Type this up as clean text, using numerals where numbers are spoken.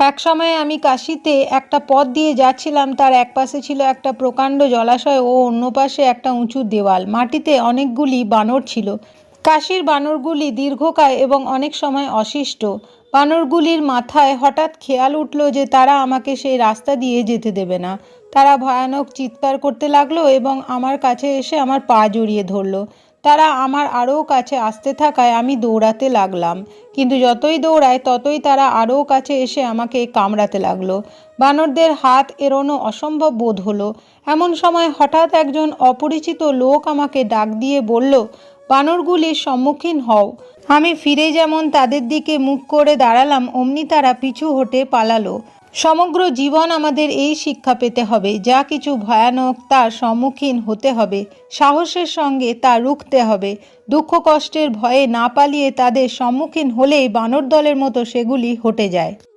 একসময়ে আমি কাশীতে একটা পথ দিয়ে যাচ্ছিলাম। তার একপাশে ছিল একটা প্রকাণ্ড জলাশয় ও অন্য পাশে একটা উঁচু দেওয়াল। মাটিতে অনেকগুলি বানর ছিল। কাশীর বানরগুলি দীর্ঘকায় এবং অনেক সময় অশিষ্ট। বানরগুলির মাথায় হঠাৎ খেয়াল উঠল যে তারা আমাকে সেই রাস্তা দিয়ে যেতে দেবে না। তারা ভয়ানক চিৎকার করতে লাগলো এবং আমার কাছে এসে আমার পা জড়িয়ে ধরলো। তারা আমার আরও কাছে আসতে থাকায় আমি দৌড়াতে লাগলাম, কিন্তু যতই দৌড়ায় ততই তারা আরও কাছে এসে আমাকে কামড়াতে লাগলো। বানরদের হাত এড়োনো অসম্ভব বোধ হলো। এমন সময় হঠাৎ একজন অপরিচিত লোক আমাকে ডাক দিয়ে বলল, বানরগুলির সম্মুখীন হও। আমি ফিরে যেমন তাদের দিকে মুখ করে দাঁড়ালাম, অমনি তারা পিছু হটে পালালো। সমগ্র জীবন আমাদের এই শিক্ষা পেতে হবে, যা কিছু ভয়ানক তার সম্মুখীন হতে হবে, সাহসের সঙ্গে তা রুখতে হবে। দুঃখ কষ্টের ভয়ে না পালিয়ে তাদের সম্মুখীন হলেই বানর দলের মতো সেগুলি হটে যায়।